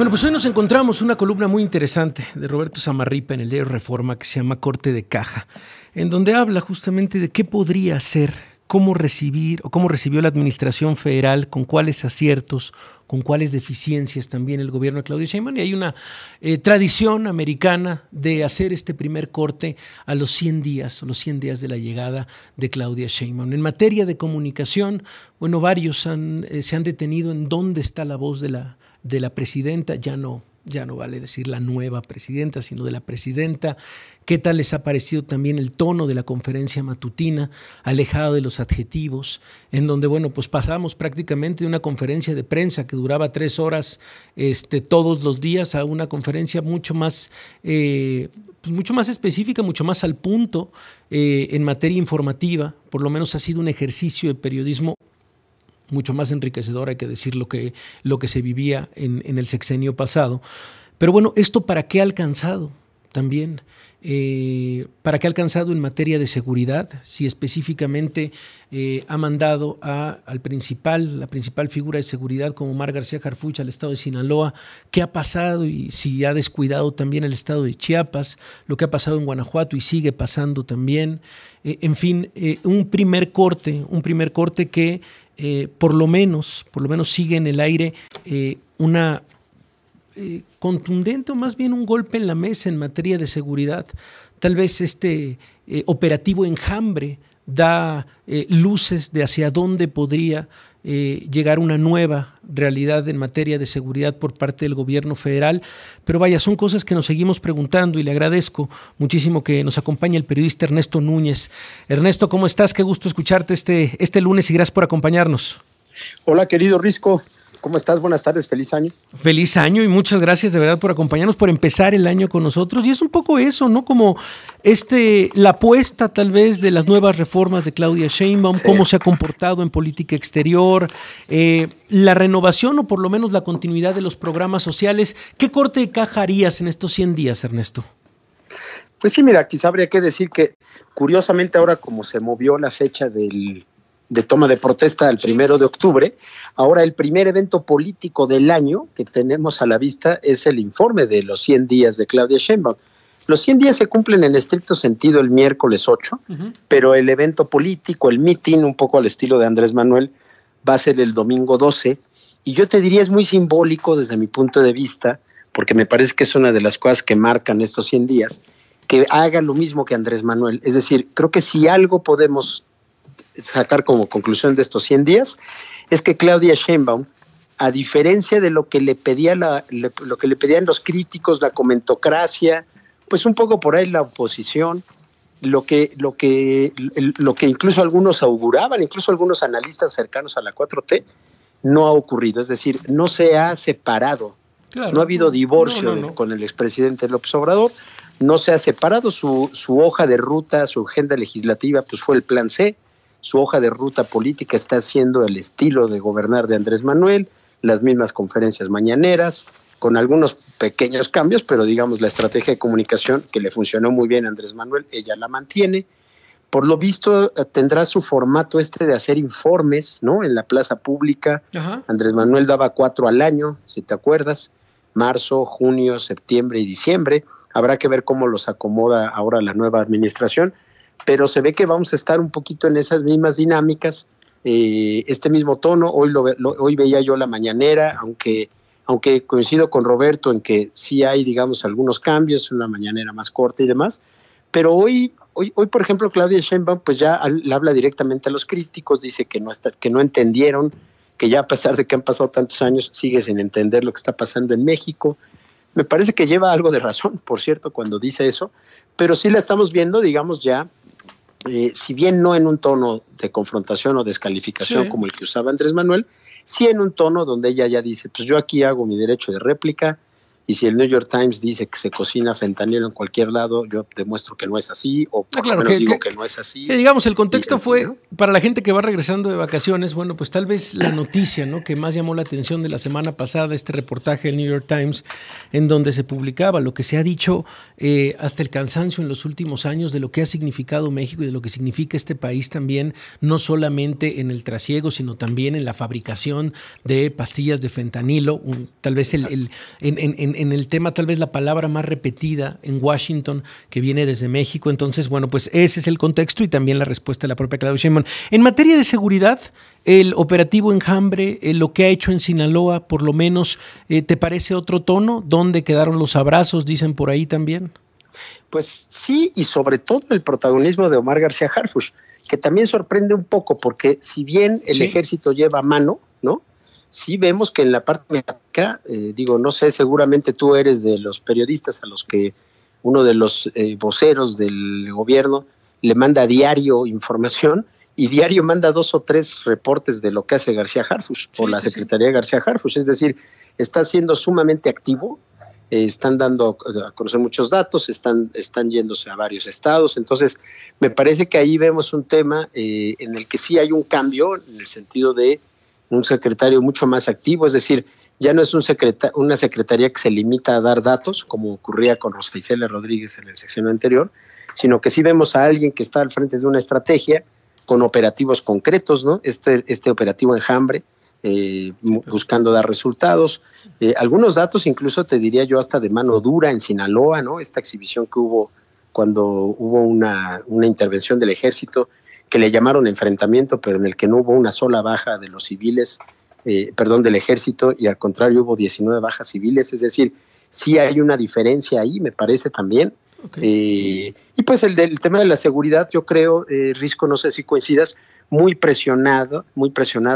Bueno, pues hoy nos encontramos una columna muy interesante de Roberto Zamarripa en el diario Reforma que se llama Corte de Caja, en donde habla justamente de qué podría hacer, cómo recibir o cómo recibió la administración federal, con cuáles aciertos, con cuáles deficiencias también el gobierno de Claudia Sheinbaum. Y hay una tradición americana de hacer este primer corte a los 100 días, los 100 días de la llegada de Claudia Sheinbaum. En materia de comunicación, bueno, varios se han detenido en dónde está la voz de la presidenta. Ya no vale decir la nueva presidenta, sino de la presidenta. ¿Qué tal les ha parecido también el tono de la conferencia matutina, alejado de los adjetivos, en donde, bueno, pues pasamos prácticamente de una conferencia de prensa que duraba 3 horas todos los días a una conferencia mucho más específica, mucho más al punto en materia informativa? Por lo menos ha sido un ejercicio de periodismo mucho más enriquecedor, hay que decir, lo que se vivía en el sexenio pasado. Pero bueno, ¿esto para qué ha alcanzado también? ¿Para qué ha alcanzado en materia de seguridad? Si específicamente ha mandado la principal figura de seguridad como Omar García Harfuch al estado de Sinaloa, ¿qué ha pasado? Y si ha descuidado también el estado de Chiapas, lo que ha pasado en Guanajuato y sigue pasando también. En fin, un primer corte que por lo menos sigue en el aire una contundente, o más bien un golpe en la mesa en materia de seguridad. Tal vez este operativo Enjambre da luces de hacia dónde podría llegar una nueva realidad en materia de seguridad por parte del gobierno federal. Pero vaya, son cosas que nos seguimos preguntando y le agradezco muchísimo que nos acompañe el periodista Ernesto Núñez. Ernesto, ¿cómo estás? Qué gusto escucharte este lunes y gracias por acompañarnos. Hola, querido Risco. ¿Cómo estás? Buenas tardes, feliz año. Feliz año y muchas gracias de verdad por acompañarnos, por empezar el año con nosotros. Y es un poco eso, ¿no? Como la apuesta tal vez de las nuevas reformas de Claudia Sheinbaum, sí. Cómo se ha comportado en política exterior, la renovación o por lo menos la continuidad de los programas sociales. ¿Qué corte de caja harías en estos 100 días, Ernesto? Pues sí, mira, quizá habría que decir que curiosamente ahora como se movió la fecha de toma de protesta al 1 de octubre, ahora el primer evento político del año que tenemos a la vista es el informe de los 100 días de Claudia Sheinbaum. Los 100 días se cumplen en estricto sentido el miércoles 8, pero el evento político, el meeting, un poco al estilo de Andrés Manuel, va a ser el domingo 12, y yo te diría es muy simbólico desde mi punto de vista, porque me parece que es una de las cosas que marcan estos 100 días, que haga lo mismo que Andrés Manuel. Es decir, creo que si algo podemos sacar como conclusión de estos 100 días es que Claudia Sheinbaum, a diferencia de lo que le pedían los críticos, la comentocracia, pues un poco por ahí la oposición, lo que incluso algunos auguraban, incluso algunos analistas cercanos a la 4T, no ha ocurrido. Es decir, no se ha separado, claro, no ha habido divorcio con el expresidente López Obrador, no se ha separado su hoja de ruta, su agenda legislativa, pues fue el plan C. Su hoja de ruta política está siendo el estilo de gobernar de Andrés Manuel, las mismas conferencias mañaneras, con algunos pequeños cambios, pero digamos la estrategia de comunicación que le funcionó muy bien a Andrés Manuel, ella la mantiene. Por lo visto tendrá su formato de hacer informes, ¿no? En la plaza pública. Ajá. Andrés Manuel daba 4 al año, si te acuerdas, marzo, junio, septiembre y diciembre. Habrá que ver cómo los acomoda ahora la nueva administración, pero se ve que vamos a estar un poquito en esas mismas dinámicas, este mismo tono. Hoy veía yo la mañanera, aunque coincido con Roberto en que sí hay, digamos, algunos cambios, una mañanera más corta y demás, pero hoy por ejemplo, Claudia Sheinbaum pues ya le habla directamente a los críticos, dice que no entendieron, que ya a pesar de que han pasado tantos años, sigue sin entender lo que está pasando en México. Me parece que lleva algo de razón, por cierto, cuando dice eso, pero sí la estamos viendo, digamos, ya si bien no en un tono de confrontación o descalificación, sí, como el que usaba Andrés Manuel, sí en un tono donde ella ya dice, pues yo aquí hago mi derecho de réplica, y si el New York Times dice que se cocina fentanilo en cualquier lado, yo demuestro que no es así, o por lo menos digo que no es así. Digamos, el contexto fue, para la gente que va regresando de vacaciones, bueno, pues tal vez la noticia, ¿no?, que más llamó la atención de la semana pasada, este reportaje del New York Times, en donde se publicaba lo que se ha dicho hasta el cansancio en los últimos años de lo que ha significado México y de lo que significa este país también, no solamente en el trasiego, sino también en la fabricación de pastillas de fentanilo, tal vez en el tema, tal vez la palabra más repetida en Washington, que viene desde México. Entonces, bueno, pues ese es el contexto y también la respuesta de la propia Claudia Sheinbaum. En materia de seguridad, el operativo Enjambre, lo que ha hecho en Sinaloa, por lo menos, ¿te parece otro tono? ¿Dónde quedaron los abrazos, dicen por ahí también? Pues sí, y sobre todo el protagonismo de Omar García Harfuch, que también sorprende un poco, porque si bien el ejército lleva mano, ¿no?, sí vemos que en la parte mediática, no sé, seguramente tú eres de los periodistas a los que uno de los voceros del gobierno le manda a diario información, y diario manda 2 o 3 reportes de lo que hace García Harfuch o la Secretaría de García Harfuch. Es decir, está siendo sumamente activo, están dando a conocer muchos datos, están yéndose a varios estados. Entonces, me parece que ahí vemos un tema en el que sí hay un cambio, en el sentido de un secretario mucho más activo, es decir, ya no es una secretaría que se limita a dar datos, como ocurría con Rosa Isela Rodríguez en el sexenio anterior, sino que sí vemos a alguien que está al frente de una estrategia con operativos concretos, ¿no? Este operativo Enjambre, buscando dar resultados. Algunos datos, incluso te diría yo, hasta de mano dura en Sinaloa, ¿no? Esta exhibición que hubo cuando hubo una intervención del ejército, que le llamaron enfrentamiento, pero en el que no hubo una sola baja de los civiles, del ejército, y al contrario hubo 19 bajas civiles. Es decir, sí hay una diferencia ahí, me parece también. Okay. Y pues el tema de la seguridad, yo creo, Risco, no sé si coincidas, muy presionada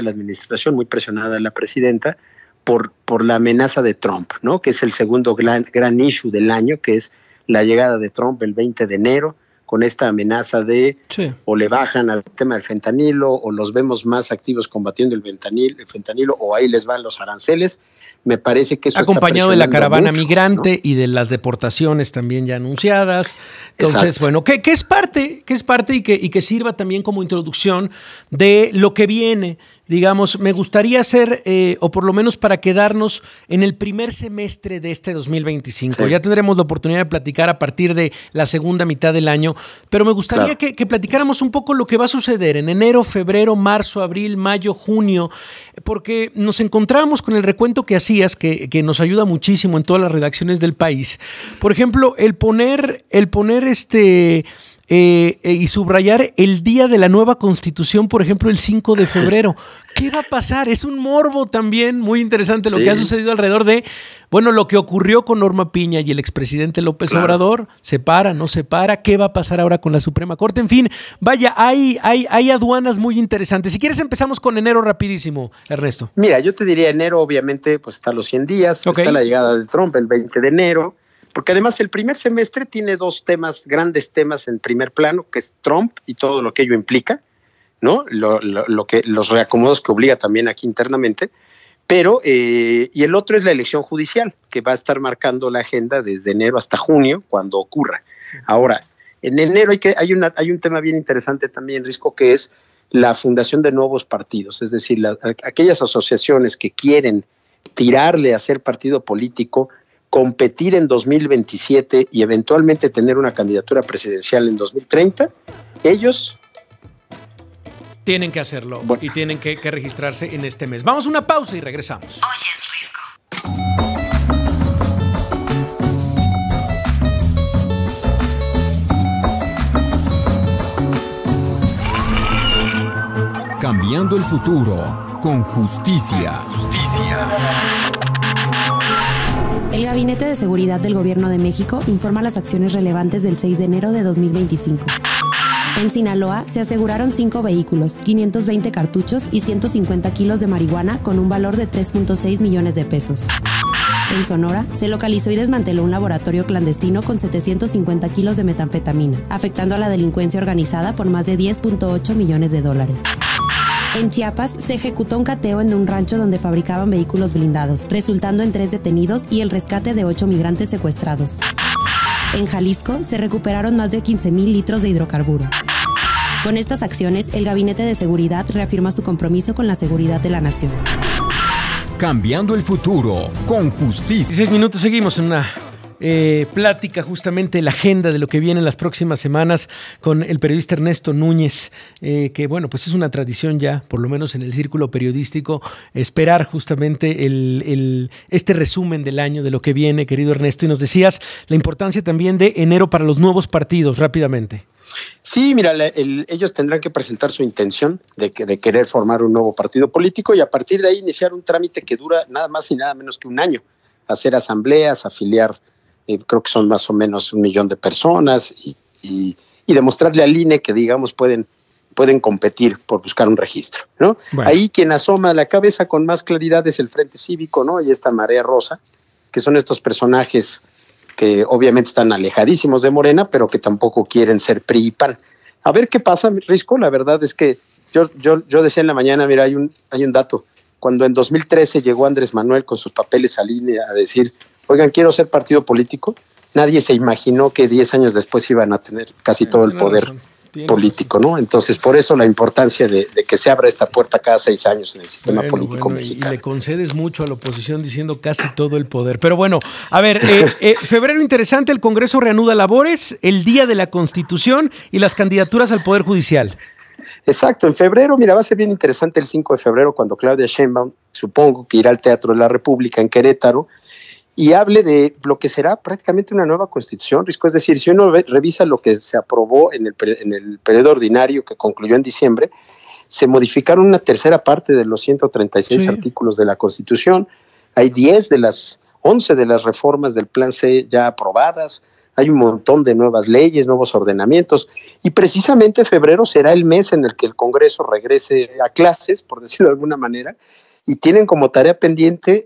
la administración, muy presionada la presidenta por la amenaza de Trump, ¿no?, que es el segundo gran issue del año, que es la llegada de Trump el 20 de enero, con esta amenaza de o le bajan al tema del fentanilo, o los vemos más activos combatiendo el fentanilo, o ahí les van los aranceles. Me parece que eso acompañado de la caravana mucho, migrante, ¿no?, y de las deportaciones también ya anunciadas. Entonces, bueno, que es parte y que sirva también como introducción de lo que viene. Digamos, me gustaría hacer, o por lo menos para quedarnos en el primer semestre de este 2025. Sí. Ya tendremos la oportunidad de platicar a partir de la segunda mitad del año, pero me gustaría que platicáramos un poco lo que va a suceder en enero, febrero, marzo, abril, mayo, junio, porque nos encontramos con el recuento que hacías, que nos ayuda muchísimo en todas las redacciones del país. Por ejemplo, el poner y subrayar el día de la nueva Constitución, por ejemplo, el 5 de febrero. ¿Qué va a pasar? Es un morbo también muy interesante lo que ha sucedido alrededor de, bueno, lo que ocurrió con Norma Piña y el expresidente López Obrador. ¿Se para, no se para? ¿Qué va a pasar ahora con la Suprema Corte? En fin, vaya, hay aduanas muy interesantes. Si quieres empezamos con enero rapidísimo, Ernesto. Mira, yo te diría enero, obviamente, pues está los 100 días, está la llegada de Trump el 20 de enero, porque además el primer semestre tiene 2 grandes temas en primer plano, que es Trump y todo lo que ello implica, ¿no? Los reacomodos que obliga también aquí internamente, pero y el otro es la elección judicial, que va a estar marcando la agenda desde enero hasta junio, cuando ocurra. Sí. Ahora, en enero hay un tema bien interesante también, Risco, que es la fundación de nuevos partidos, es decir, aquellas asociaciones que quieren tirarle a ser partido político, competir en 2027 y eventualmente tener una candidatura presidencial en 2030, ellos tienen que hacerlo y tienen que registrarse en este mes. Vamos a una pausa y regresamos. Oyes Risco. Cambiando el futuro con justicia. El Gabinete de Seguridad del Gobierno de México informa las acciones relevantes del 6 de enero de 2025. En Sinaloa se aseguraron 5 vehículos, 520 cartuchos y 150 kilos de marihuana con un valor de 3.6 millones de pesos. En Sonora se localizó y desmanteló un laboratorio clandestino con 750 kilos de metanfetamina, afectando a la delincuencia organizada por más de 10.8 millones de dólares. En Chiapas se ejecutó un cateo en un rancho donde fabricaban vehículos blindados, resultando en 3 detenidos y el rescate de 8 migrantes secuestrados. En Jalisco se recuperaron más de 15,000 litros de hidrocarburo. Con estas acciones, el Gabinete de Seguridad reafirma su compromiso con la seguridad de la nación. Cambiando el futuro con justicia. 16 minutos, seguimos en una plática justamente la agenda de lo que viene en las próximas semanas con el periodista Ernesto Núñez, que bueno, pues es una tradición ya, por lo menos en el círculo periodístico, esperar justamente este resumen del año, de lo que viene, querido Ernesto, y nos decías la importancia también de enero para los nuevos partidos, rápidamente. Sí, mira, ellos tendrán que presentar su intención de querer formar un nuevo partido político y a partir de ahí iniciar un trámite que dura nada más y nada menos que un año, hacer asambleas, afiliar, creo que son más o menos 1 millón de personas y demostrarle al INE que, digamos, pueden competir por buscar un registro, ¿no? Bueno. Ahí quien asoma la cabeza con más claridad es el Frente Cívico, ¿no? Y esta Marea Rosa, que son estos personajes que obviamente están alejadísimos de Morena, pero que tampoco quieren ser PRI y PAN. A ver qué pasa, Risco. La verdad es que yo decía en la mañana, mira, hay un dato. Cuando en 2013 llegó Andrés Manuel con sus papeles al INE a decir, oigan, quiero ser partido político, nadie se imaginó que 10 años después iban a tener casi todo el poder político, ¿no? Entonces, por eso la importancia de que se abra esta puerta cada 6 años en el sistema político mexicano. Y le concedes mucho a la oposición diciendo casi todo el poder. Pero bueno, a ver, febrero interesante, el Congreso reanuda labores, el Día de la Constitución y las candidaturas al Poder Judicial. Exacto, en febrero, mira, va a ser bien interesante el 5 de febrero cuando Claudia Sheinbaum, supongo que irá al Teatro de la República en Querétaro, y hable de lo que será prácticamente una nueva constitución, Risco. Es decir, si uno revisa lo que se aprobó en el periodo ordinario que concluyó en diciembre, se modificaron una tercera parte de los 136 artículos de la Constitución. Hay 11 de las reformas del Plan C ya aprobadas, hay un montón de nuevas leyes, nuevos ordenamientos, y precisamente febrero será el mes en el que el Congreso regrese a clases, por decirlo de alguna manera, y tienen como tarea pendiente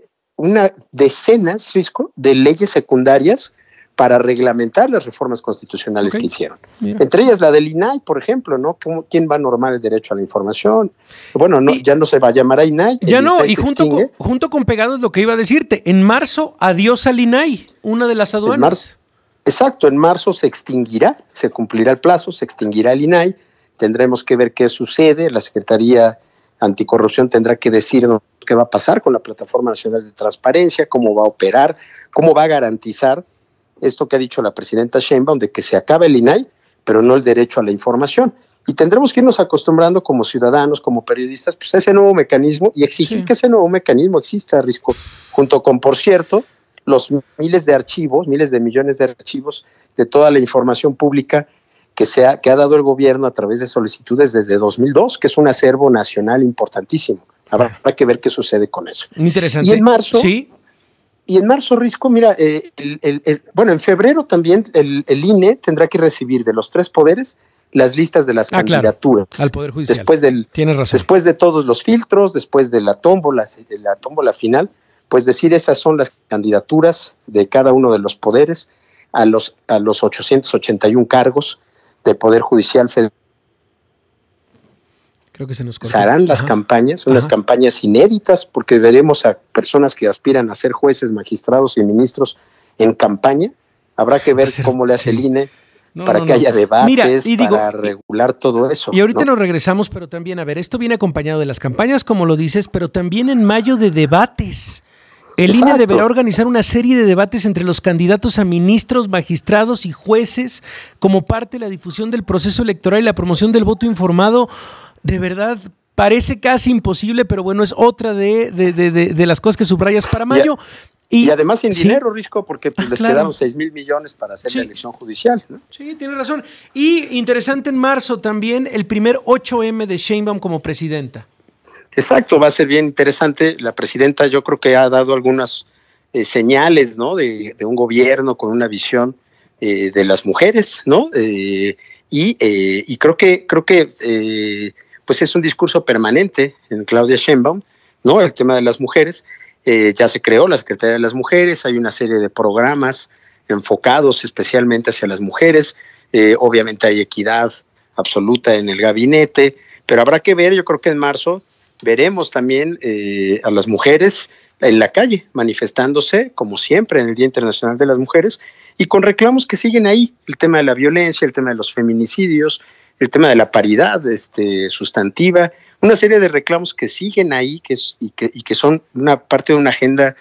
decenas, Risco, de leyes secundarias para reglamentar las reformas constitucionales que hicieron. Mira. Entre ellas la del INAI, por ejemplo, ¿no? ¿Quién va a normar el derecho a la información? Bueno, ya no se va a llamar a INAI. Ya no, y junto con pegado es lo que iba a decirte. En marzo, adiós al INAI, una de las aduanas. Exacto, en marzo se extinguirá, se cumplirá el plazo, se extinguirá el INAI, tendremos que ver qué sucede, la Secretaría Anticorrupción tendrá que decirnos qué va a pasar con la Plataforma Nacional de Transparencia, cómo va a operar, cómo va a garantizar esto que ha dicho la presidenta Sheinbaum de que se acaba el INAI, pero no el derecho a la información. Y tendremos que irnos acostumbrando como ciudadanos, como periodistas, pues a ese nuevo mecanismo y exigir que ese nuevo mecanismo exista, Risco, junto con, por cierto, los miles de millones de archivos de toda la información pública que ha dado el gobierno a través de solicitudes desde 2002, que es un acervo nacional importantísimo. Habrá que ver qué sucede con eso. Interesante. Y en marzo, Risco, mira, en febrero también el INE tendrá que recibir de los 3 poderes las listas de las candidaturas. Claro, al Poder Judicial. Tienes razón. Después de todos los filtros, después de la tómbola final, pues decir esas son las candidaturas de cada uno de los poderes a los 881 cargos del Poder Judicial Federal. Creo que se nos cortó. Harán las campañas, unas campañas inéditas, porque veremos a personas que aspiran a ser jueces, magistrados y ministros en campaña. Habrá que ver cómo le hace el INE para que haya debates, para regular todo eso. Y ahorita nos regresamos, pero también, a ver, esto viene acompañado de las campañas, como lo dices, pero también en mayo de debates. El INE deberá organizar una serie de debates entre los candidatos a ministros, magistrados y jueces como parte de la difusión del proceso electoral y la promoción del voto informado. De verdad, parece casi imposible, pero bueno, es otra de las cosas que subrayas para mayo. Y además sin dinero, Risco, porque les quedaron 6,000 millones para hacer la elección judicial, ¿no? Sí, tienes razón. Y interesante en marzo también el primer 8M de Sheinbaum como presidenta. Exacto, va a ser bien interesante. La presidenta yo creo que ha dado algunas señales, ¿no? de un gobierno con una visión de las mujeres, ¿no? Y creo que pues es un discurso permanente en Claudia Sheinbaum, ¿no? El tema de las mujeres. Ya se creó la Secretaría de las Mujeres, hay una serie de programas enfocados especialmente hacia las mujeres. Obviamente hay equidad absoluta en el gabinete, Pero habrá que ver, yo creo que en marzo veremos también a las mujeres en la calle, manifestándose, como siempre, en el Día Internacional de las Mujeres, y con reclamos que siguen ahí, el tema de la violencia, el tema de los feminicidios, el tema de la paridad sustantiva, una serie de reclamos que siguen ahí y que son una parte de una agenda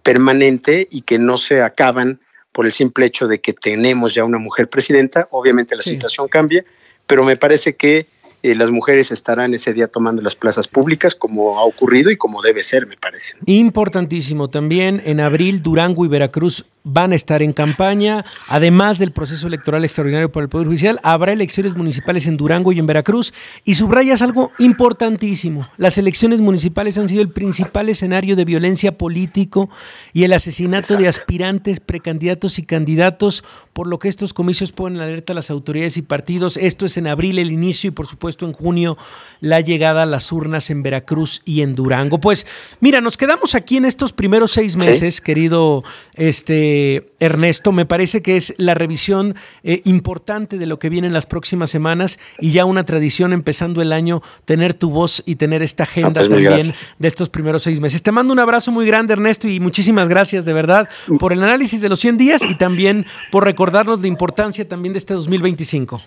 permanente y que no se acaban por el simple hecho de que tenemos ya una mujer presidenta. Obviamente la situación cambia, pero me parece que las mujeres estarán ese día tomando las plazas públicas, como ha ocurrido y como debe ser, me parece. Importantísimo. También en abril Durango y Veracruz van a estar en campaña. Además del proceso electoral extraordinario por el Poder Judicial, habrá elecciones municipales en Durango y en Veracruz. Y subrayas algo importantísimo. Las elecciones municipales han sido el principal escenario de violencia político y el asesinato de aspirantes, precandidatos y candidatos, por lo que estos comicios ponen en alerta a las autoridades y partidos. Esto es en abril el inicio y por supuesto en junio la llegada a las urnas en Veracruz y en Durango. Pues mira, nos quedamos aquí en estos primeros 6 meses, querido Ernesto. Me parece que es la revisión importante de lo que viene en las próximas semanas y ya una tradición empezando el año, tener tu voz y tener esta agenda también de estos primeros 6 meses. Te mando un abrazo muy grande, Ernesto, y muchísimas gracias de verdad por el análisis de los 100 días y también por recordarnos la importancia también de este 2025.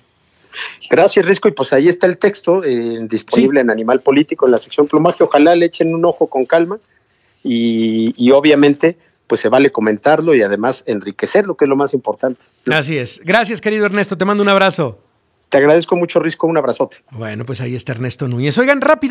Gracias, Risco, y pues ahí está el texto disponible en Animal Político, en la sección Plumaje. Ojalá le echen un ojo con calma y obviamente pues se vale comentarlo y además enriquecerlo, que es lo más importante. Así es. Gracias, querido Ernesto, te mando un abrazo. Te agradezco mucho, Risco, un abrazote. Bueno, pues ahí está Ernesto Núñez. Oigan, rápido.